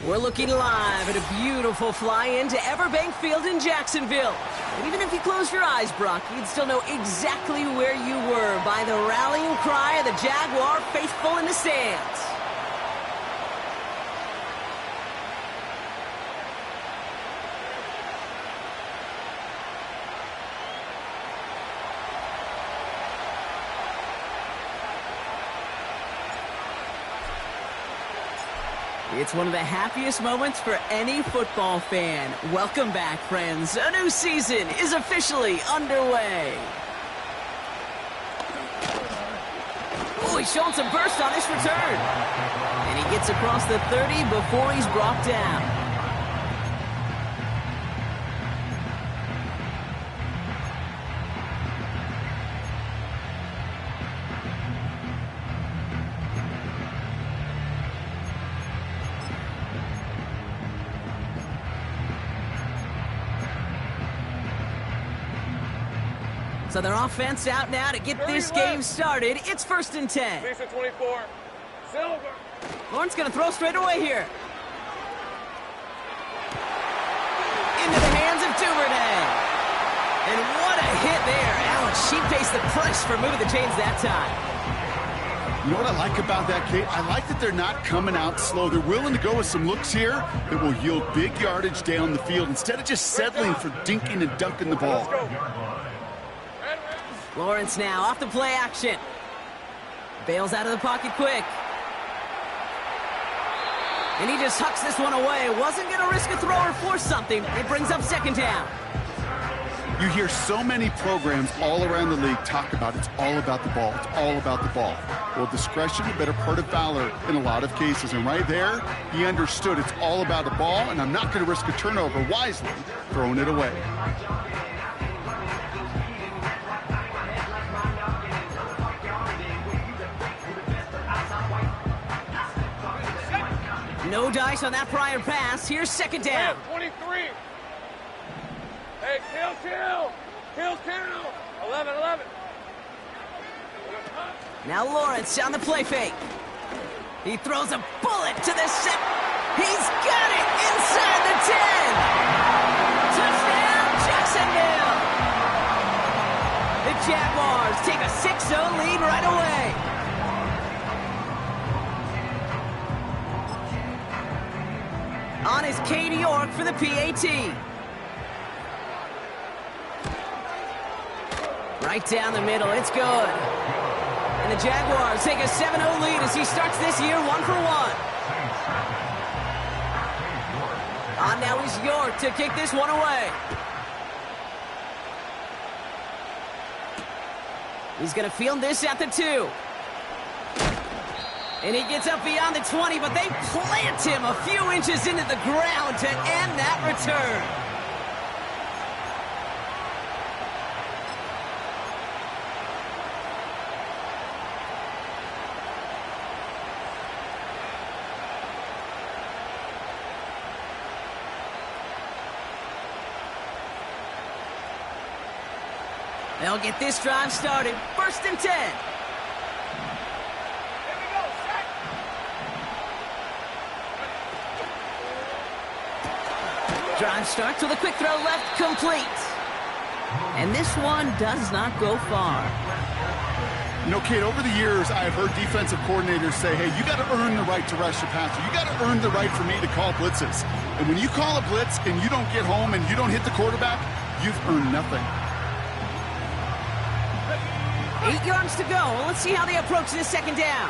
We're looking live at a beautiful fly-in to Everbank Field in Jacksonville. And even if you close your eyes, Brock, you'd still know exactly where you were by the rallying cry of the Jaguar faithful in the stands. It's one of the happiest moments for any football fan. Welcome back, friends. A new season is officially underway. Oh, he's showing some burst on this return. And he gets across the 30 before he's brought down. So their offense out now to get this game started. It's 1st and 10. 24. Silver. Lawrence going to throw straight away here. Into the hands of Duvernay. And what a hit there. Ouch, she pays the price for moving the chains that time. You know what I like about that, Kate? I like that they're not coming out slow. They're willing to go with some looks here that will yield big yardage down the field instead of just settling for dinking and dunking the ball. Let's go. Lawrence now off the play action. Bails out of the pocket quick. And he just hucks this one away. Wasn't going to risk a throw or force something. It brings up 2nd down. You hear so many programs all around the league talk about it's all about the ball. It's all about the ball. Well, discretion, a better part of valor in a lot of cases. And right there, he understood it's all about the ball, and I'm not going to risk a turnover wisely, throwing it away. No dice on that prior pass. Here's 2nd down. 23. Hey, kill. 11. Now Lawrence on the play fake. He throws a bullet to the set. He's got it inside the 10. Touchdown, Jacksonville. The Jaguars take a 6-0 lead right away. On is Katie York for the PAT. Right down the middle, it's good. And the Jaguars take a 7-0 lead as he starts this year 1 for 1. On now is York to kick this one away. He's going to field this at the 2. And he gets up beyond the 20, but they plant him a few inches into the ground to end that return. They'll get this drive started. 1st and 10. Drive starts with a quick throw left, complete. And this one does not go far. You know, Kate, over the years, I've heard defensive coordinators say, hey, you got to earn the right to rush the passer. You got to earn the right for me to call blitzes. And when you call a blitz and you don't get home and you don't hit the quarterback, you've earned nothing. 8 yards to go. Let's see how they approach this 2nd down.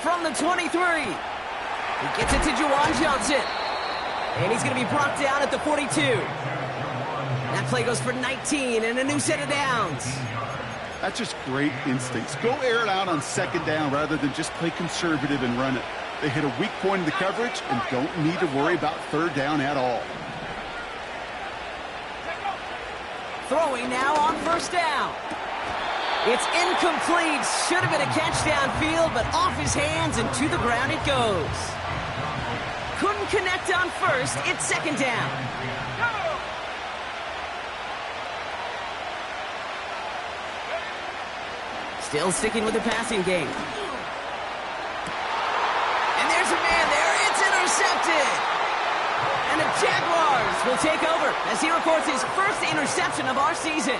From the 23. He gets it to Juwan Johnson. And he's going to be brought down at the 42. That play goes for 19 and a new set of downs. That's just great instincts. Go air it out on 2nd down rather than just play conservative and run it. They hit a weak point in the coverage and don't need to worry about 3rd down at all. Throwing now on 1st down. It's incomplete. Should have been a catch downfield, but off his hands and to the ground it goes. Couldn't connect on 1st. It's 2nd down. Still sticking with the passing game. And there's a man there. It's intercepted. And the Jaguars will take over as he records his first interception of our season.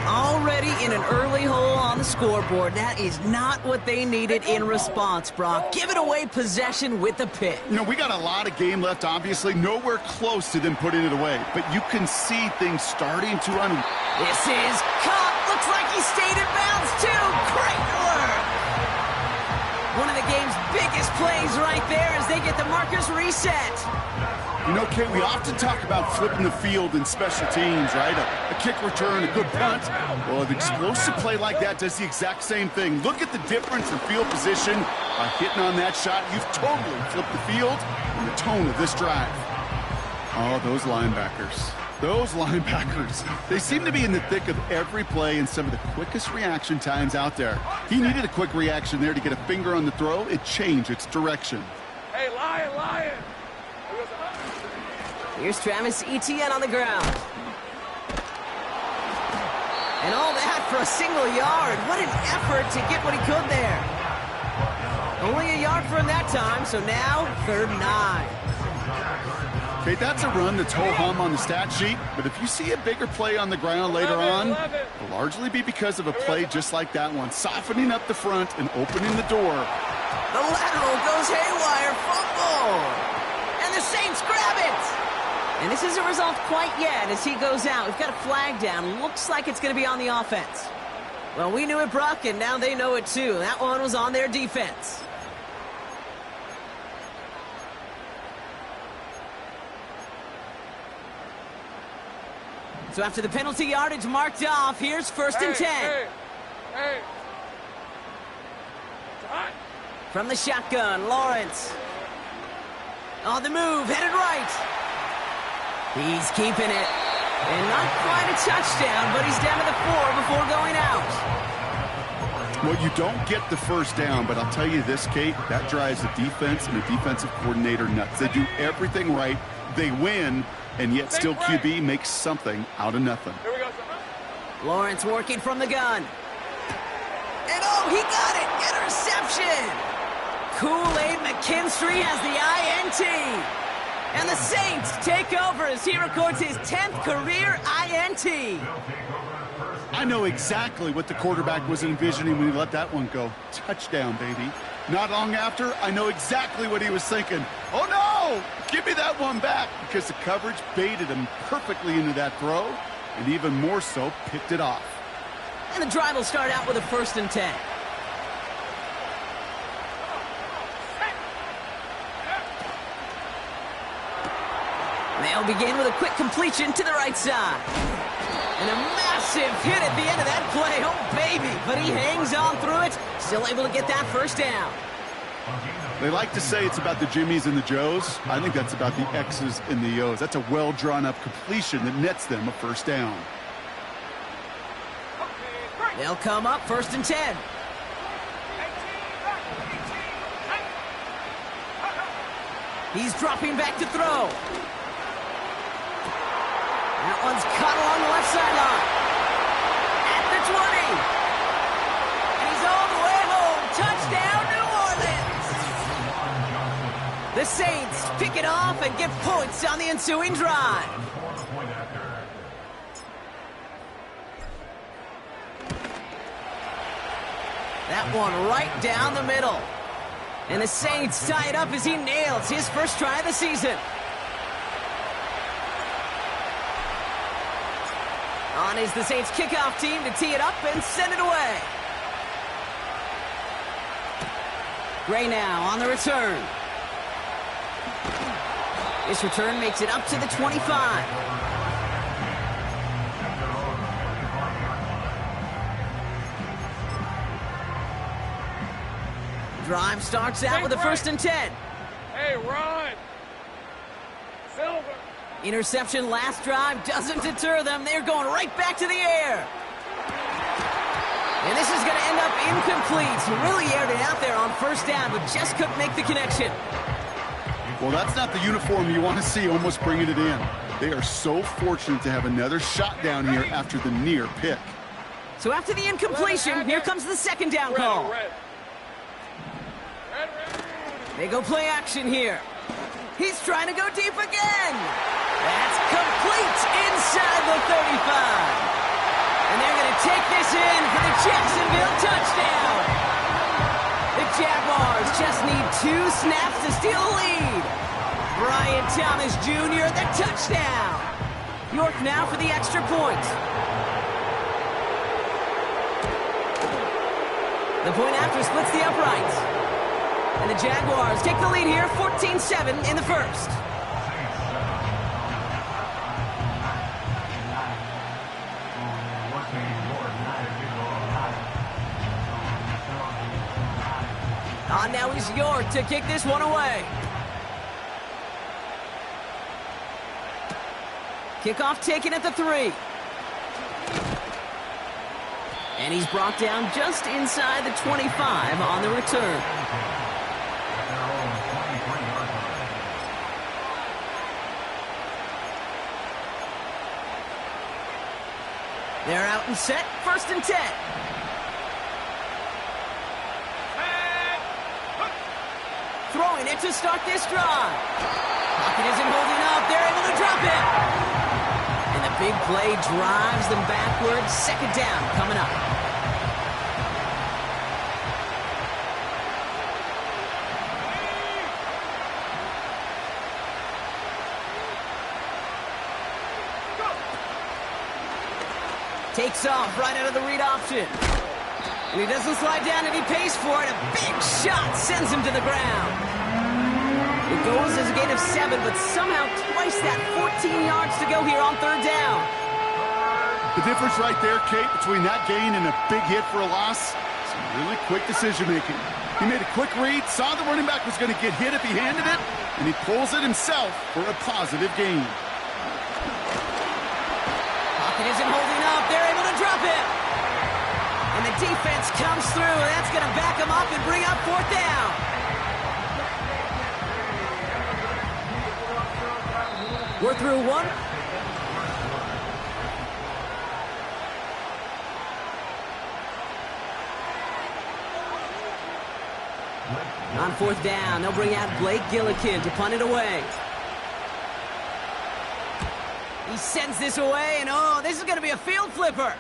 Already in an early hole on the scoreboard. That is not what they needed in response, Brock. Giving away possession with the pick. You know, we got a lot of game left, obviously. Nowhere close to them putting it away. But you can see things starting to This is caught. Looks like he stayed in bounds, too. Great work. One of the game's biggest plays right there as they get the markers reset. You know, Kate, we often talk about flipping the field in special teams, right? A kick return, a good punt. Well, an explosive play like that does the exact same thing. Look at the difference in field position. By hitting on that shot, you've totally flipped the field and the tone of this drive. Oh, those linebackers. Those linebackers. They seem to be in the thick of every play and some of the quickest reaction times out there. He needed a quick reaction there to get a finger on the throw. It changed its direction. Hey, Lion! Here's Travis Etienne on the ground. And all that for a single yard. What an effort to get what he could there. Only a yard for him that time, so now 3rd and 9. Okay, that's a run that's ho-hum on the stat sheet, but if you see a bigger play on the ground later on, it'll largely be because of a play just like that one, softening up the front and opening the door. The lateral goes haywire, fumble! And the Saints grab it! And this isn't resolved quite yet as he goes out. We've got a flag down. Looks like it's going to be on the offense. Well, we knew it, Brock, and now they know it too. That one was on their defense. So after the penalty yardage marked off, here's 1st and 10. Hey. From the shotgun, Lawrence. On the move, headed right. He's keeping it. And not quite a touchdown, but he's down to the 4 before going out. Well, you don't get the first down, but I'll tell you this, Kate, that drives the defense and the defensive coordinator nuts. They do everything right. They win, and yet still QB makes something out of nothing. Here we go. Lawrence working from the gun. And oh, he got it! Interception! Kool-Aid McKinstry has the INT. And the Saints take over as he records his 10th career INT. I know exactly what the quarterback was envisioning when he let that one go. Touchdown, baby. Not long after, I know exactly what he was thinking. Oh, no! Give me that one back, because the coverage baited him perfectly into that throw, and even more so, picked it off. And the drive will start out with a 1st and 10. They'll begin with a quick completion to the right side. And a massive hit at the end of that play. Oh, baby. But he hangs on through it. Still able to get that 1st down. They like to say it's about the Jimmies and the Joes. I think that's about the X's and the O's. That's a well-drawn-up completion that nets them a 1st down. They'll come up 1st and 10. He's dropping back to throw. That one's caught along the left sideline. At the 20. And he's all the way home. Touchdown, New Orleans. The Saints pick it off and get points on the ensuing drive. That one right down the middle. And the Saints tie it up as he nails his first try of the season. On is the Saints kickoff team to tee it up and send it away. Gray now on the return. This return makes it up to the 25. Drive starts out with a 1st and 10. Hey, run! Silver! Interception last drive doesn't deter them. They're going right back to the air. And this is going to end up incomplete. Really aired it out there on 1st down, but just couldn't make the connection. Well, that's not the uniform you want to see almost bringing it in. They are so fortunate to have another shot down here after the near pick. So after the incompletion, here comes the second down call. Red. They go play action here. He's trying to go deep again. That's complete inside the 35. And they're going to take this in for the Jacksonville touchdown. The Jaguars just need 2 snaps to steal a lead. Brian Thomas Jr., the touchdown. York now for the extra point. The point after splits the uprights. And the Jaguars take the lead here, 14-7 in the first. On now is York to kick this one away. Kickoff taken at the 3. And he's brought down just inside the 25 on the return. They're out and set, 1st and 10. Throwing it to start this drive. Pocket isn't holding up. They're able to drop it. And the big play drives them backwards. 2nd down coming up. Takes off right out of the read option. And he doesn't slide down and he pays for it. A big shot sends him to the ground. It goes as a gain of 7, but somehow twice that 14 yards to go here on 3rd down. The difference right there, Kate, between that gain and a big hit for a loss, some really quick decision-making. He made a quick read, saw the running back was going to get hit if he handed it, and he pulls it himself for a positive gain. Pocket isn't holding up. They're able to drop it. And the defense comes through. That's going to back them up and bring up 4th down. We're through 1. On 4th down, they'll bring out Blake Gillikin to punt it away. He sends this away, and oh, this is going to be a field flipper.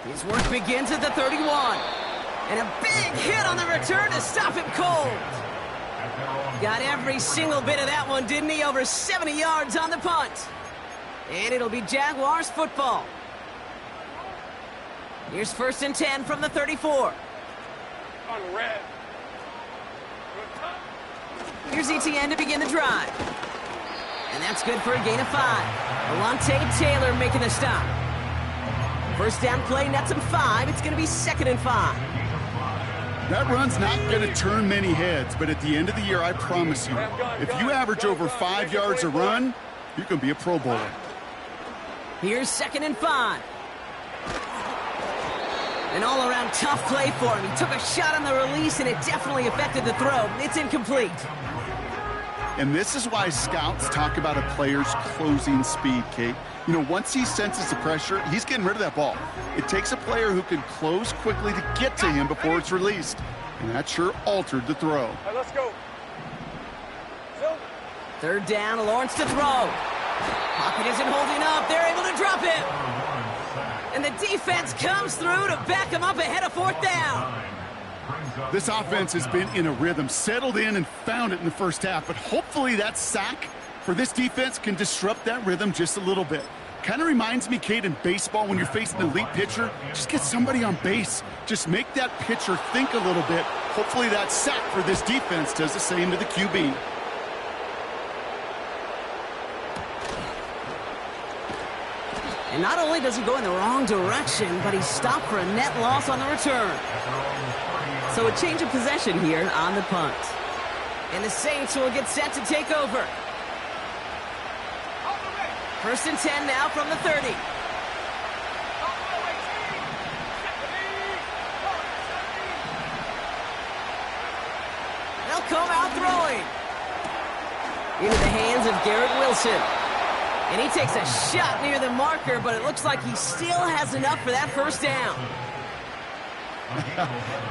His work begins at the 31. And a big hit on the return to stop him cold. Got every single bit of that one, didn't he? Over 70 yards on the punt. And it'll be Jaguars football. Here's 1st and 10 from the 34. On red. Here's Etienne to begin the drive. And that's good for a gain of 5. Alontae Taylor making the stop. 1st down play nets him 5. It's going to be 2nd and 5. That run's not going to turn many heads, but at the end of the year, I promise you, if you average over 5 yards a run, you can be a Pro Bowler. Here's 2nd and 5. An all-around tough play for him. He took a shot on the release, and it definitely affected the throw. It's incomplete. And this is why scouts talk about a player's closing speed, Kate. You know, once he senses the pressure, he's getting rid of that ball. It takes a player who can close quickly to get to him before it's released. And that sure altered the throw. All right, let's go. 3rd down, Lawrence to throw. Pocket isn't holding up. They're able to drop it. And the defense comes through to back him up ahead of 4th down. This offense has been in a rhythm, settled in and found it in the first half. But hopefully that sack for this defense can disrupt that rhythm just a little bit. Kind of reminds me, Kate, in baseball when you're facing an elite pitcher, just get somebody on base. Just make that pitcher think a little bit. Hopefully that sack for this defense does the same to the QB. And not only does he go in the wrong direction, but he's stopped for a net loss on the return. So a change of possession here on the punt. And the Saints will get set to take over. 1st and 10 now from the 30. They'll come out throwing. Into the hands of Garrett Wilson. And he takes a shot near the marker, but it looks like he still has enough for that first down.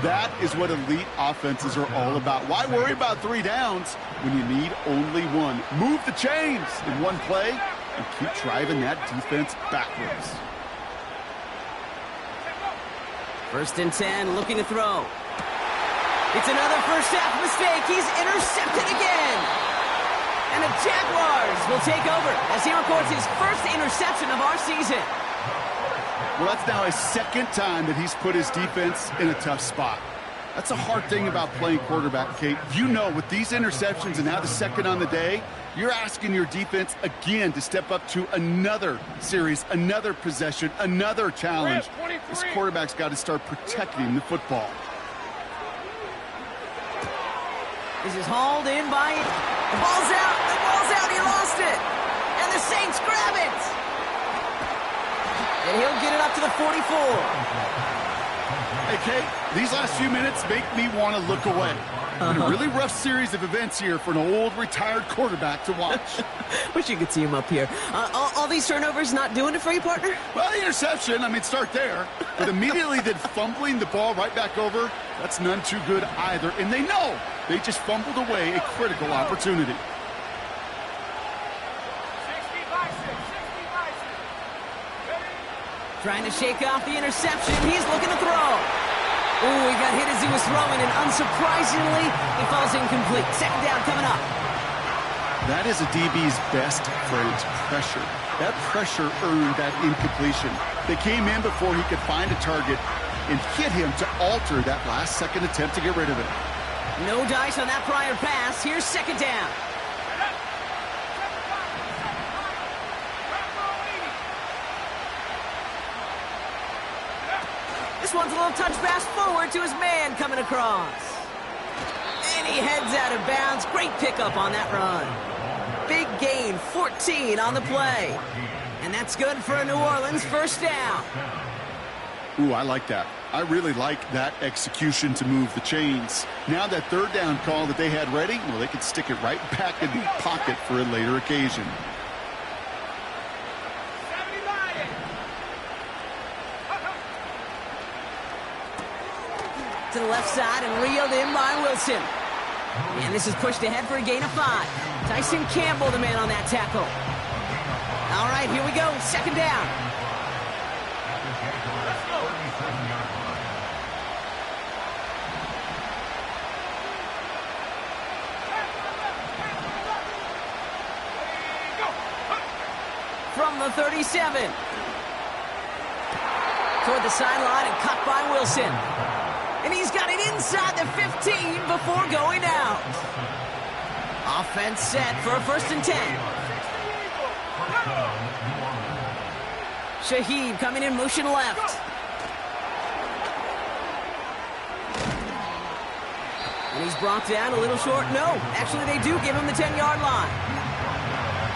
That is what elite offenses are all about. Why worry about 3 downs when you need only one? Move the chains in one play and keep driving that defense backwards. 1st and 10, looking to throw. It's another first half mistake. He's intercepted again. And the Jaguars will take over as he records his first interception of our season. Well, that's now his 2nd time that he's put his defense in a tough spot. That's a hard thing about playing quarterback, Kate. You know, with these interceptions and now the 2nd on the day, you're asking your defense again to step up to another series, another possession, another challenge. This quarterback's got to start protecting the football. This is hauled in by... The ball's out. The ball's out. He lost it. And the Saints grab it. And he'll get it up to the 44. Hey, Kate, these last few minutes make me want to look away. Been a really rough series of events here for an old retired quarterback to watch. Wish you could see him up here. All these turnovers not doing it for you, partner? Well, the interception, I mean, start there. But immediately then fumbling the ball right back over, that's none too good either. And they know they just fumbled away a critical opportunity. Trying to shake off the interception. He's looking to throw. Ooh, he got hit as he was throwing, and unsurprisingly, he falls incomplete. 2nd down coming up. That is a DB's best friend, pressure. That pressure earned that incompletion. They came in before he could find a target and hit him to alter that last-second attempt to get rid of it. No dice on that prior pass. Here's 2nd down. This one's a little touch pass forward to his man coming across. And he heads out of bounds. Great pickup on that run. Big gain, 14 on the play. And that's good for a New Orleans 1st down. Ooh, I like that. I really like that execution to move the chains. Now that 3rd down call that they had ready, well, they could stick it right back in the pocket for a later occasion. To the left side and reeled in by Wilson. And this is pushed ahead for a gain of 5. Tyson Campbell, the man on that tackle. All right, here we go. 2nd down. From the 37. Toward the sideline and caught by Wilson. And he's got it inside the 15 before going out. Offense set for a 1st and 10. Shaheed coming in motion left. And he's brought down a little short. No, actually they do give him the 10-yard line.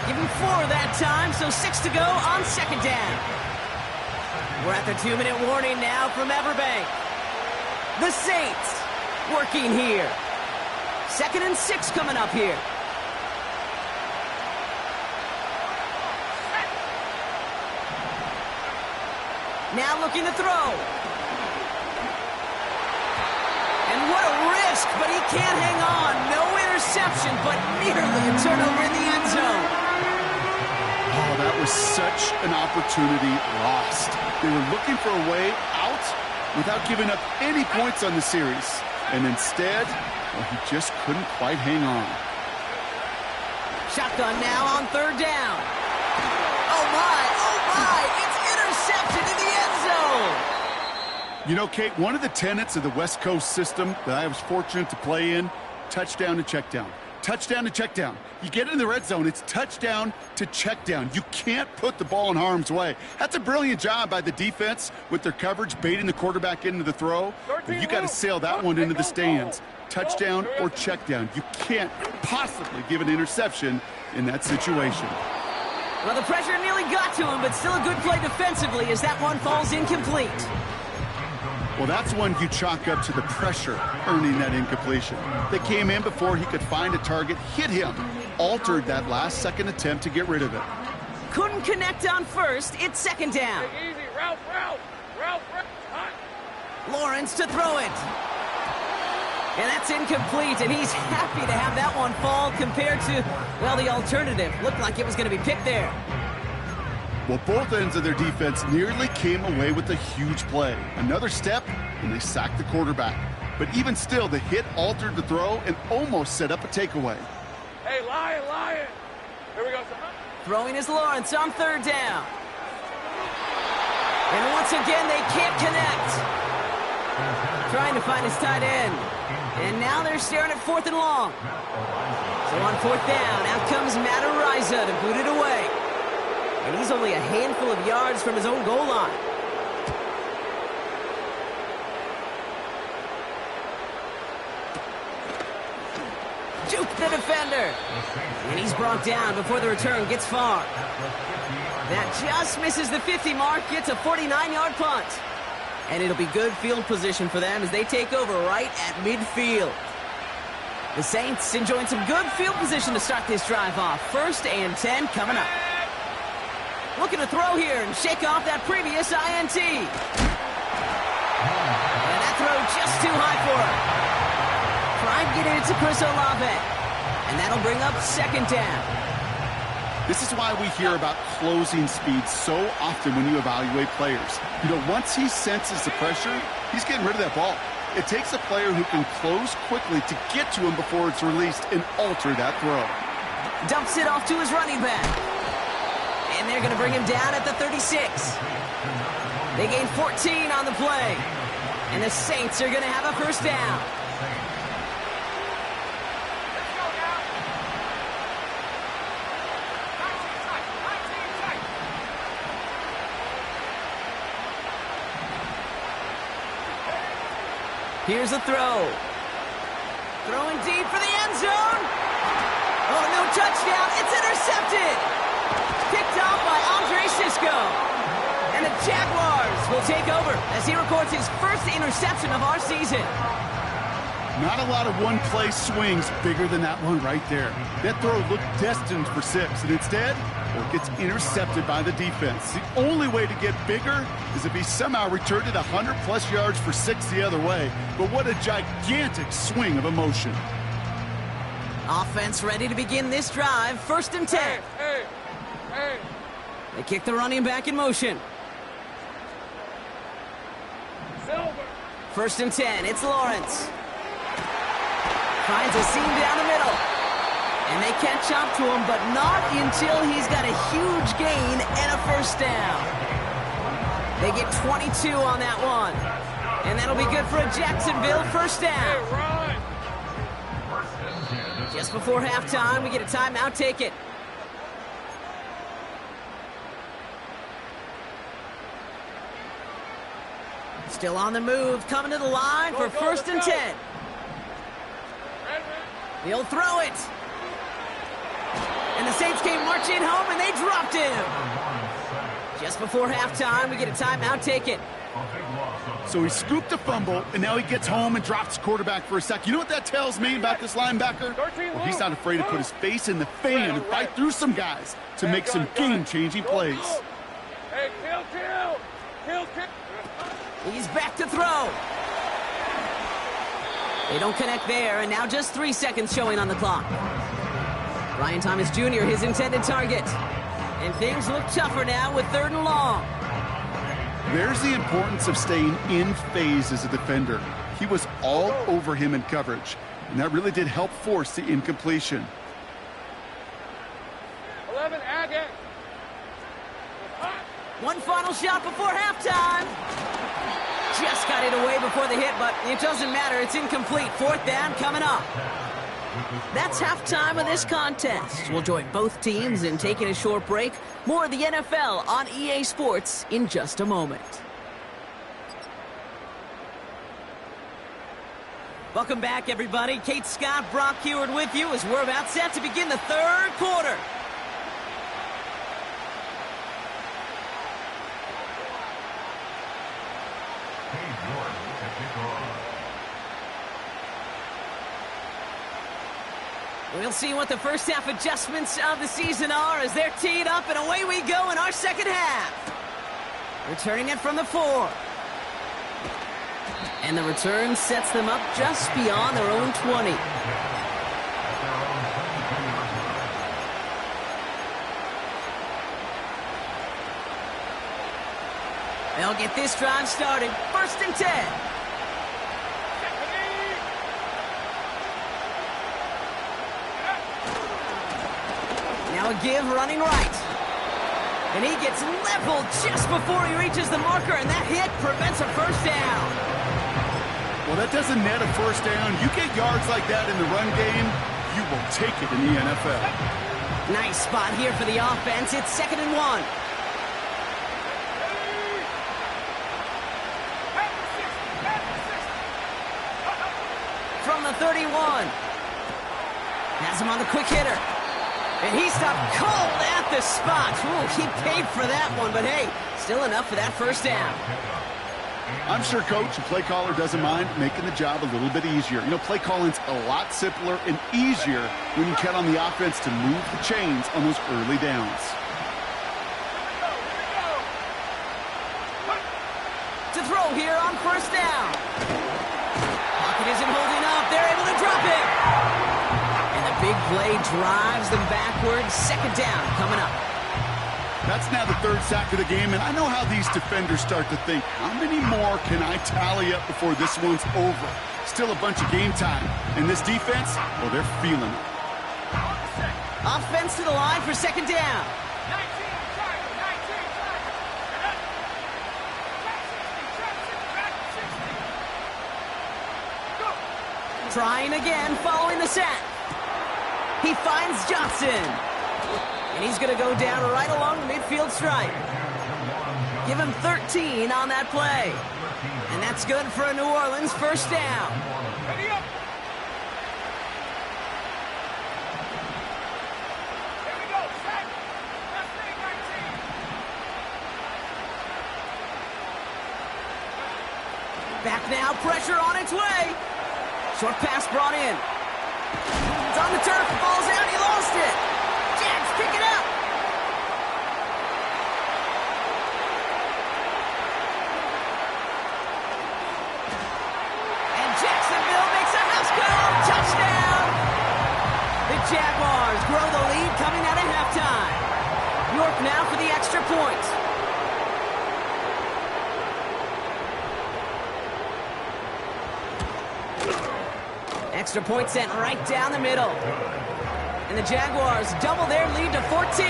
Give him 4 that time, so 6 to go on 2nd down. We're at the 2-minute warning now from Everbank. The Saints working here. 2nd and 6 coming up here. Now looking to throw. And what a risk, but he can't hang on. No interception, but nearly a turnover in the end zone. Oh, that was such an opportunity lost. They were looking for a way out without giving up any points on the series. And instead, well, he just couldn't quite hang on. Shotgun now on 3rd down. Oh, my, it's intercepted in the end zone. You know, Kate, one of the tenets of the West Coast system that I was fortunate to play in, touchdown to check down. Touchdown to check down. You get in the red zone, it's touchdown to check down. You can't put the ball in harm's way. That's a brilliant job by the defense with their coverage, baiting the quarterback into the throw. But you got to sail that one into the stands. Touchdown or check down. You can't possibly give an interception in that situation. Well, the pressure nearly got to him, but still a good play defensively as that one falls incomplete. Well, that's one you chalk up to the pressure earning that incompletion. They came in before he could find a target, hit him, altered that last-second attempt to get rid of it. couldn't connect on first. It's second down. Take easy. Ralph. Hot. Lawrence to throw it. And that's incomplete, and he's happy to have that one fall compared to, well, the alternative. Looked like it was going to be picked there. Well, both ends of their defense nearly came away with a huge play. Another step, and they sacked the quarterback. But even still, the hit altered the throw and almost set up a takeaway. Hey, Lion. Here we go, son. Throwing is Lawrence on third down. And once again, they can't connect. Trying to find his tight end. And now they're staring at 4th and long. So on 4th down, out comes Matt Ariza to boot it away. And he's only a handful of yards from his own goal line. Juke the defender. And he's brought down before the return gets far. That just misses the 50 mark, gets a 49-yard punt. And it'll be good field position for them as they take over right at midfield. The Saints enjoying some good field position to start this drive off. 1st and 10 coming up. Looking to throw here and shake off that previous INT. And that throw just too high for him. Try and get it to Chris Olave. And that'll bring up 2nd down. This is why we hear about closing speed so often when you evaluate players. You know, once he senses the pressure, he's getting rid of that ball. It takes a player who can close quickly to get to him before it's released and alter that throw. Dumps it off to his running back. And they're going to bring him down at the 36. They gain 14 on the play. And the Saints are going to have a 1st down. Here's a throw. Throwing deep for the end zone. Oh, no touchdown. It's intercepted. Picked off by Andre Sisco. And the Jaguars will take over as he records his first interception of our season. Not a lot of one-play swings bigger than that one right there. That throw looked destined for 6, and instead, well, it gets intercepted by the defense. The only way to get bigger is if he somehow returned it 100-plus yards for 6 the other way. But what a gigantic swing of emotion. Offense ready to begin this drive. 1st and 10. Hey. They kick the running back in motion. Silver. 1st and 10. It's Lawrence. Finds a seam down the middle. And they catch up to him, but not until he's got a huge gain and a 1st down. They get 22 on that one. And that'll be good for a Jacksonville 1st down. Hey, run. Just before halftime, we get a timeout. Take it. Still on the move, coming to the line for 1st and 10. He'll throw it. And the Saints came marching home, and they dropped him. Just before halftime, we get a timeout. Take it. So he scooped a fumble, and now he gets home and drops the quarterback for a sack. You know what that tells me about this linebacker? Well, he's not afraid to put his face in the fan and fight through some guys to make some game-changing plays. Hey, kill. He's back to throw. They don't connect there, and now just 3 seconds showing on the clock. Brian Thomas Jr., his intended target. And things look tougher now with 3rd and long. There's the importance of staying in phase as a defender. He was all over him in coverage, and that really did help force the incompletion. 11, Agate. One final shot before halftime. Just got it away before the hit, but it doesn't matter. It's incomplete. 4th down coming up. That's halftime of this contest. We'll join both teams in taking a short break. More of the NFL on EA Sports in just a moment. Welcome back, everybody. Kate Scott, Brock Heward with you as we're about set to begin the 3rd quarter. We'll see what the first half adjustments of the season are as they're teed up, and away we go in our second half. Returning it from the 4. And the return sets them up just beyond their own 20. They'll get this drive started. 1st and 10. Now a give running right. And he gets leveled just before he reaches the marker, and that hit prevents a first down. Well, that doesn't net a first down. You get yards like that in the run game, you will take it in the NFL. Nice spot here for the offense. It's 2nd and 1. From the 31. Has him on the quick hitter. And he stopped cold at the spot. Ooh, he paid for that one, but hey, still enough for that first down. I'm sure coach and play caller doesn't mind making the job a little bit easier. You know, play calling's a lot simpler and easier when you count on the offense to move the chains on those early downs. To throw here on 1st down. Pocket isn't holding up. They're able to drop it. And the big play drives them backwards. 2nd down coming up. That's now the 3rd sack of the game, and I know how these defenders start to think, how many more can I tally up before this one's over? Still a bunch of game time. And this defense, well, they're feeling it. Offense to the line for 2nd down. Trying again following the sack. He finds Johnson. And he's going to go down right along the midfield stripe. Give him 13 on that play. And that's good for a New Orleans first down. Ready up. Here we go. Set. Left leg 19. Back now, pressure on its way. Short pass brought in. It's on the turf, falls out, he lost it. Jags pick it up. And Jacksonville makes a house call. Touchdown. The Jaguars grow the lead coming out of halftime. York now for the extra point. Extra point sent right down the middle. And the Jaguars double their lead to 14.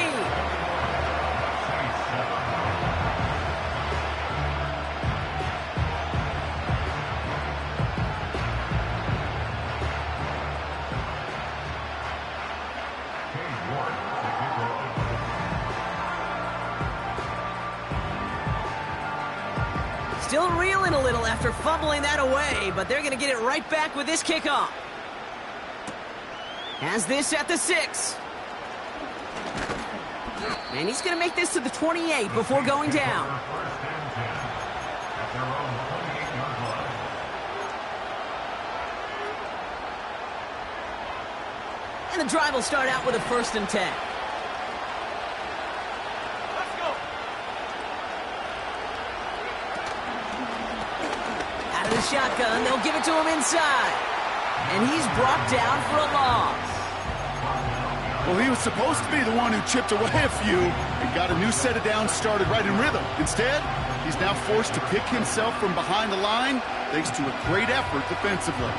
Still reeling a little after fumbling that away, but they're going to get it right back with this kickoff. Has this at the 6. And he's going to make this to the 28 before going down. And the drive will start out with a 1st and 10. Let's go. Out of the shotgun, they'll give it to him inside. And he's brought down for a loss. Well, he was supposed to be the one who chipped away a few and got a new set of downs started right in rhythm. Instead, he's now forced to pick himself from behind the line thanks to a great effort defensively.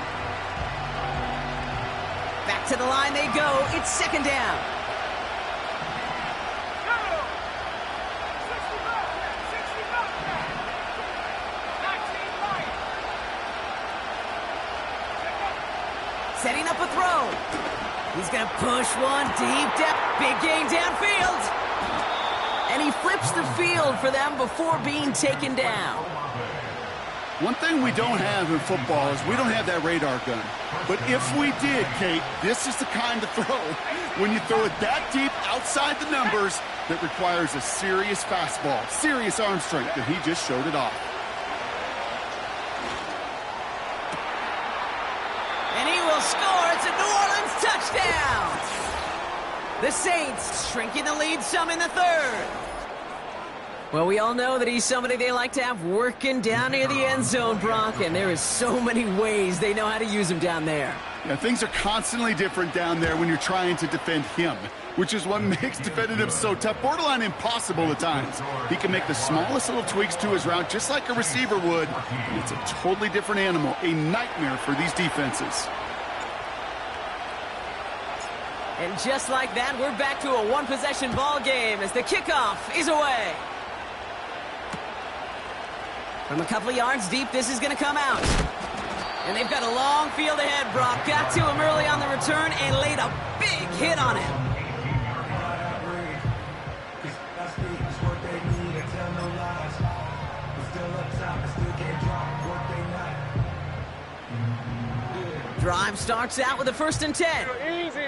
Back to the line they go. It's 2nd down. Setting up a throw. He's going to push one deep depth. Big gain downfield. And he flips the field for them before being taken down. One thing we don't have in football is we don't have that radar gun. But if we did, Kate, this is the kind of throw, when you throw it that deep outside the numbers, that requires a serious fastball, serious arm strength, and he just showed it off. And he will score. It's a New Orleans touchdown. The Saints shrinking the lead some in the third. Well, we all know that he's somebody they like to have working down near the end zone, Brock, and there is so many ways they know how to use him down there. Yeah, things are constantly different down there when you're trying to defend him, which is what makes defending him so tough, borderline impossible at times. He can make the smallest little tweaks to his route just like a receiver would, and it's a totally different animal, a nightmare for these defenses. And just like that, we're back to a one-possession ball game as the kickoff is away. From a couple of yards deep, this is going to come out. And they've got a long field ahead, Brock. Got to him early on the return and laid a big hit on him. Drive starts out with a 1st and 10. Easy.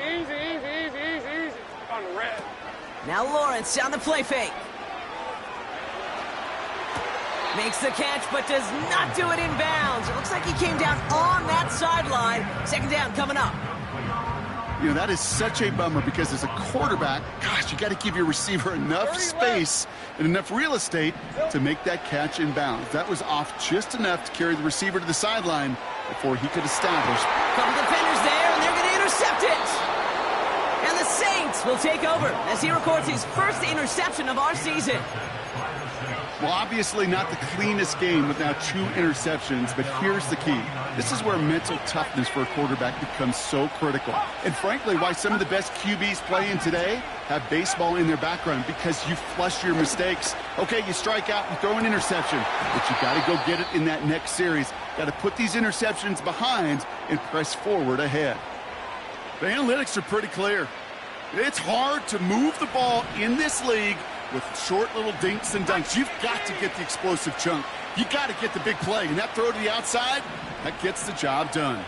On the red. Now Lawrence on the play fake. Makes the catch, but does not do it in bounds. It looks like he came down on that sideline. 2nd down coming up. You know, that is such a bummer because as a quarterback, gosh, you got to give your receiver enough space and enough real estate to make that catch in bounds. That was off just enough to carry the receiver to the sideline before he could establish. Couple defenders there, and they're going to intercept it. And the Saints will take over as he records his first interception of our season. Well, obviously not the cleanest game with now 2 interceptions, but here's the key. This is where mental toughness for a quarterback becomes so critical. And frankly, why some of the best QBs playing today have baseball in their background, because you flush your mistakes. Okay, you strike out and throw an interception, but you got to go get it in that next series. Got to put these interceptions behind and press forward ahead. The analytics are pretty clear. It's hard to move the ball in this league with short little dinks and dunks. You've got to get the explosive chunk. You got to get the big play. And that throw to the outside, that gets the job done.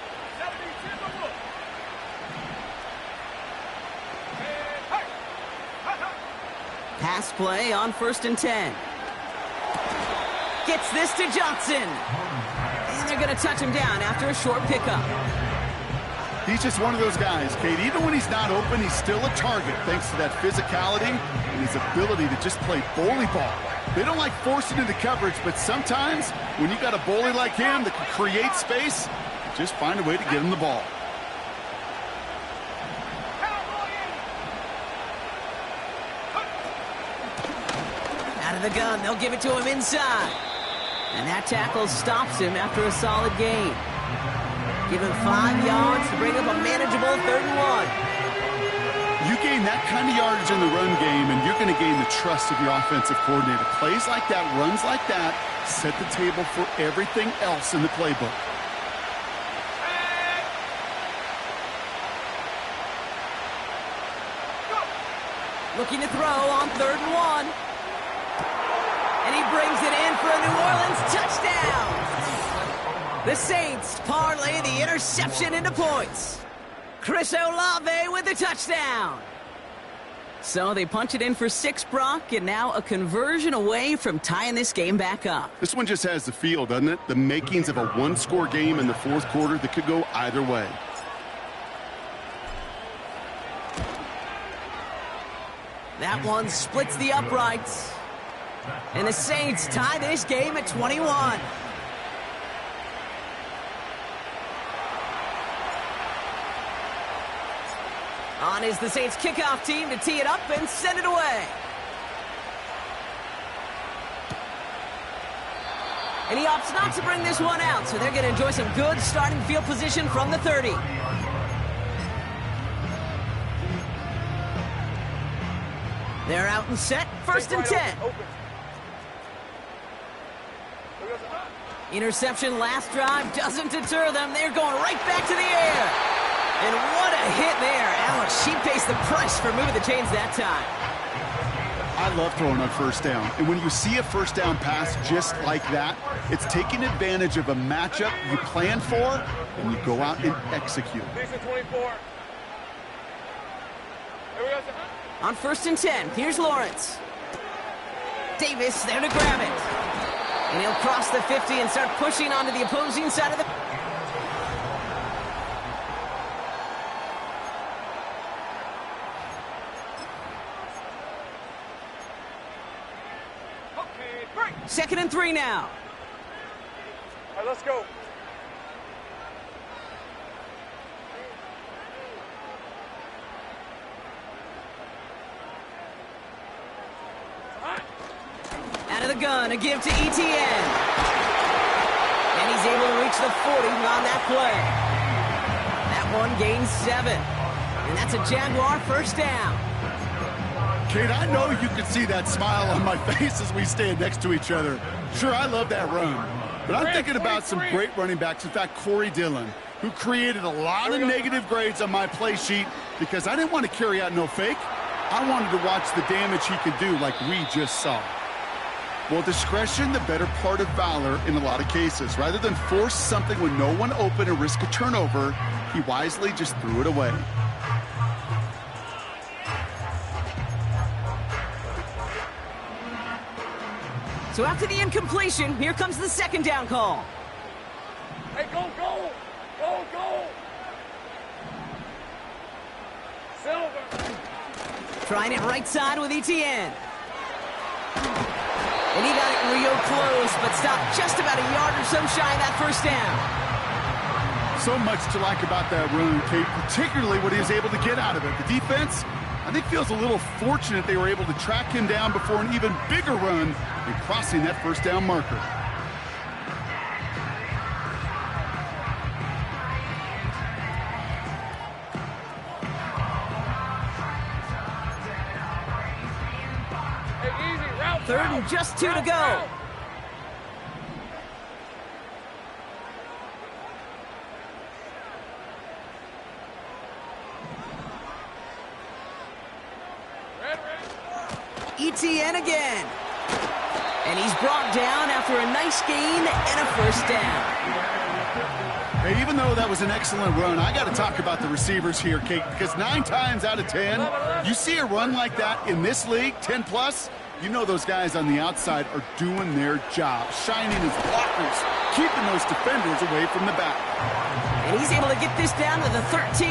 Pass play on 1st and 10. Gets this to Johnson. And they're going to touch him down after a short pickup. He's just one of those guys, Kate. Even when he's not open, he's still a target thanks to that physicality and his ability to just play bully ball. They don't like forcing into coverage, but sometimes when you got a bully like him that can create space, just find a way to get him the ball. Out of the gun, they'll give it to him inside. And that tackle stops him after a solid gain. Give him 5 yards to bring up a manageable 3rd and 1. You gain that kind of yardage in the run game, and you're going to gain the trust of your offensive coordinator. Plays like that, runs like that, set the table for everything else in the playbook. Looking to throw on 3rd and 1. And he brings it in for a New Orleans touchdown. The Saints parlay the interception into points. Chris Olave with the touchdown. So they punch it in for 6, Brock, and now a conversion away from tying this game back up. This one just has the feel, doesn't it? The makings of a one-score game in the 4th quarter that could go either way. That one splits the uprights. And the Saints tie this game at 21. On is the Saints kickoff team to tee it up and send it away. And he opts not to bring this one out, so they're going to enjoy some good starting field position from the 30. They're out and set, 1st and 10. Interception last drive doesn't deter them. They're going right back to the air. And what a hit there. Alex, she pays the price for moving the chains that time. I love throwing on 1st down. And when you see a 1st down pass just like that, it's taking advantage of a matchup you plan for, and you go out and execute. On 1st and 10, here's Lawrence. Davis there to grab it. And he'll cross the 50 and start pushing onto the opposing side of the... 3. 2nd and 3 now. All right, let's go. Out of the gun, a give to ETN. And he's able to reach the 40 on that play. That one gains 7. And that's a Jaguar first down. Kate, I know you can see that smile on my face as we stand next to each other. Sure, I love that run. But I'm thinking about some great running backs. In fact, Corey Dillon, who created a lot of negative grades on my play sheet because I didn't want to carry out no fake. I wanted to watch the damage he could do like we just saw. Well, discretion, the better part of valor in a lot of cases. Rather than force something when no one open and risk a turnover, he wisely just threw it away. So after the incompletion, here comes the 2nd down call. Hey, go, go! Go, go! Silver! Trying it right side with ETN. And he got it real close, but stopped just about a yard or so shy of that first down. So much to like about that run, Kate, particularly what he was able to get out of it. The defense, I think, feels a little fortunate they were able to track him down before an even bigger run and crossing that first down marker. Hey, easy, route. 3rd and just 2 to go. ETN again. And he's brought down after a nice gain and a first down. Hey, even though that was an excellent run, I got to talk about the receivers here, Kate, because 9 times out of 10, you see a run like that in this league, 10 plus, you know those guys on the outside are doing their job, shining as blockers, keeping those defenders away from the back. And he's able to get this down to the 13.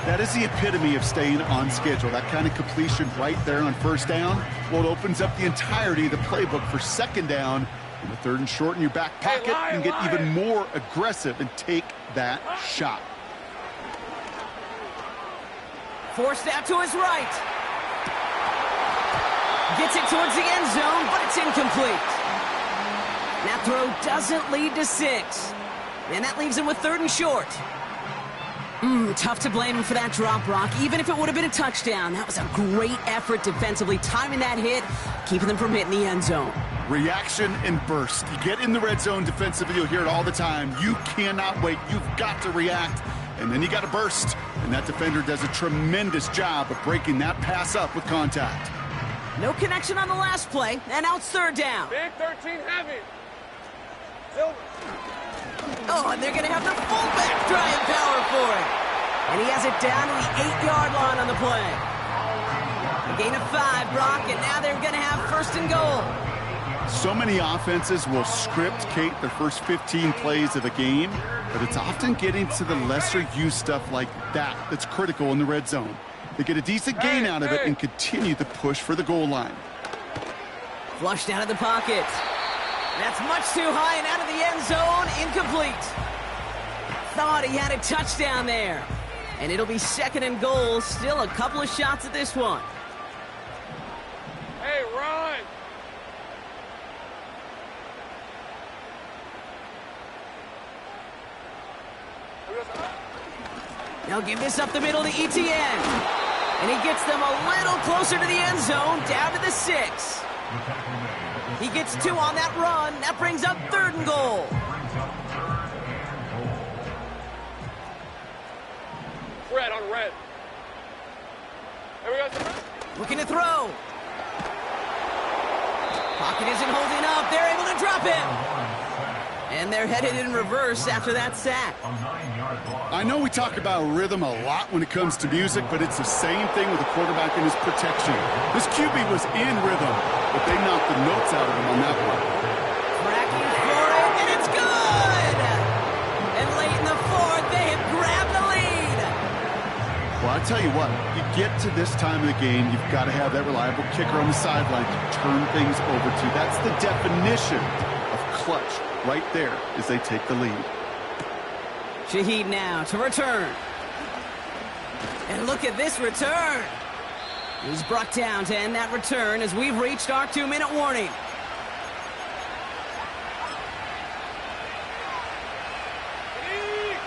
That is the epitome of staying on schedule. That kind of completion right there on first down. Well, it opens up the entirety of the playbook for 2nd down. And the 3rd and short in your back pocket, you can get even more aggressive and take that shot. Forced out to his right. Gets it towards the end zone, but it's incomplete. That throw doesn't lead to 6. And that leaves him with 3rd and short. Tough to blame him for that drop, Brock. Even if it would have been a touchdown, that was a great effort defensively, timing that hit, keeping them from hitting the end zone. Reaction and burst. You get in the red zone defensively, you'll hear it all the time. You cannot wait. You've got to react, and then you got to burst. And that defender does a tremendous job of breaking that pass up with contact. No connection on the last play, and now it's 3rd down. Big 13 heavy. Silver. Oh, and they're going to have the fullback trying power for it. And he has it down to the 8-yard line on the play. A gain of 5, Brock, and now they're going to have 1st and goal. So many offenses will script, Kate, their first 15 plays of a game, but it's often getting to the lesser-used stuff like that that's critical in the red zone. They get a decent gain out of it and continue the push for the goal line. Flushed out of the pocket. That's much too high and out of the end zone. Incomplete. Thought he had a touchdown there. And it'll be 2nd and goal. Still a couple of shots at this one. Hey, run! Now give this up the middle to ETN. And he gets them a little closer to the end zone, down to the 6. He gets 2 on that run. That brings up 3rd and goal. Red on red. Here we go. Looking to throw. Pocket isn't holding up. They're able to drop him. And they're headed in reverse after that sack. I know we talk about rhythm a lot when it comes to music, but it's the same thing with the quarterback and his protection. This QB was in rhythm, but they knocked the notes out of him on that one. Cracking for it, and it's good! And late in the 4th, they have grabbed the lead. Well, I I'll tell you what, you get to this time of the game, you've got to have that reliable kicker on the sideline to turn things over to. That's the definition of clutch right there as they take the lead. Shaheed now to return. And look at this return. He's brought down to end that return as we've reached our 2-minute warning.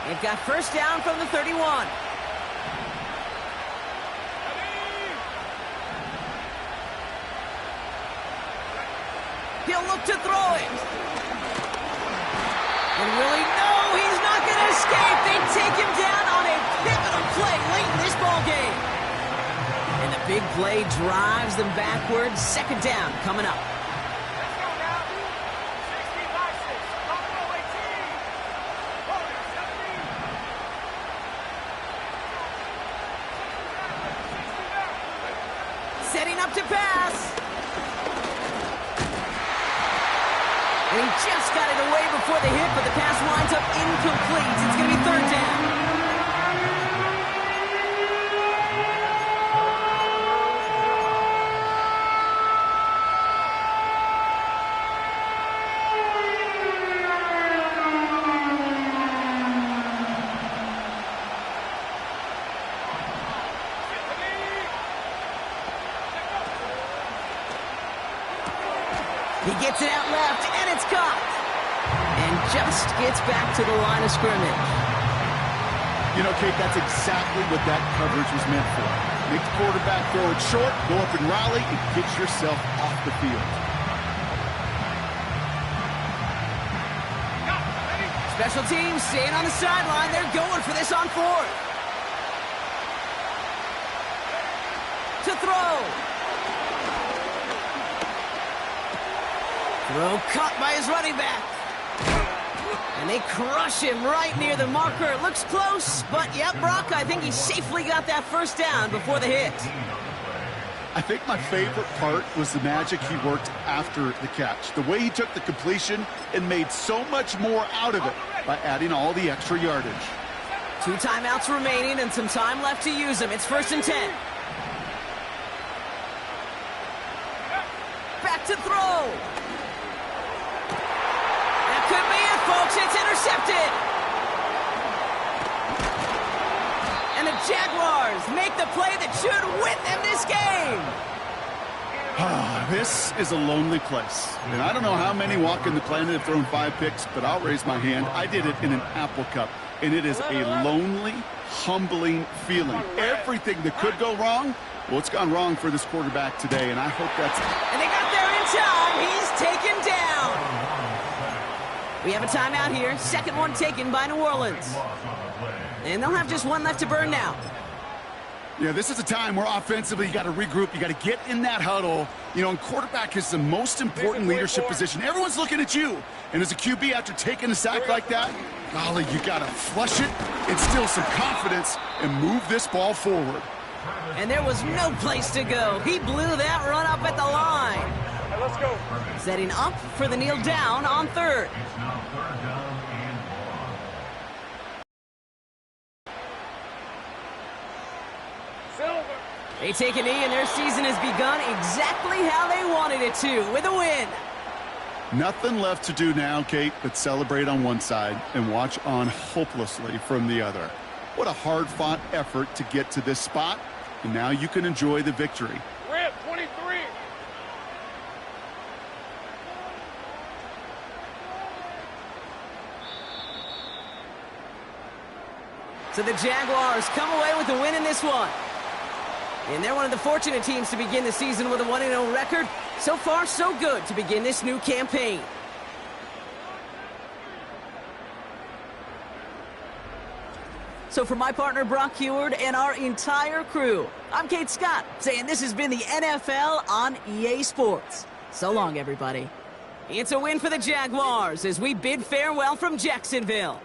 They've got first down from the 31. He'll look to throw it. And will he? No, he's not going to escape. They take him down on a pivotal play late in this ball game. And the big play drives them backwards. Second down coming up. Let's go now. 16-6. Buffalo 18. Warriors 17. Setting up to pass. And he just got it away before the hit, but the pass winds up incomplete. It's going to be third down. He gets it out left, and it's caught. And just gets back to the line of scrimmage. You know, Kate, that's exactly what that coverage was meant for. Make the quarterback throw it short, go up and rally, and get yourself off the field. Special teams staying on the sideline. They're going for this on fourth. To throw. Throw caught by his running back. And they crush him right near the marker. It looks close, but yep, Brock, I think he safely got that first down before the hit. I think my favorite part was the magic he worked after the catch. The way he took the completion and made so much more out of it by adding all the extra yardage. 2 timeouts remaining and some time left to use them. It's 1st and 10. Back to throw. Could be it, folks. It's intercepted. And the Jaguars make the play that should win them this game. This is a lonely place. And I don't know how many walking the planet have thrown 5 picks, but I'll raise my hand. I did it in an Apple Cup. And it is a lonely, humbling feeling. Everything that could go wrong, well, it's gone wrong for this quarterback today. And I hope that's... And they got there in time. He's taken down. We have a timeout here. Second one taken by New Orleans. And they'll have just one left to burn now. Yeah, this is a time where offensively you got to regroup. You got to get in that huddle. You know, and quarterback is the most important leadership position. Everyone's looking at you. And as a QB, after taking a sack like that, golly, you got to flush it, instill some confidence, and move this ball forward. And there was no place to go. He blew that run up at the line. Hey, let's go. Setting up for the kneel down on third. They take a knee, and their season has begun exactly how they wanted it to, with a win. Nothing left to do now, Kate, but celebrate on one side and watch on hopelessly from the other. What a hard-fought effort to get to this spot, and now you can enjoy the victory. Rip, 23. So the Jaguars come away with a win in this one. And they're one of the fortunate teams to begin the season with a 1-0 record. So far, so good to begin this new campaign. So for my partner, Brock Heward, and our entire crew, I'm Kate Scott, saying this has been the NFL on EA Sports. So long, everybody. It's a win for the Jaguars as we bid farewell from Jacksonville.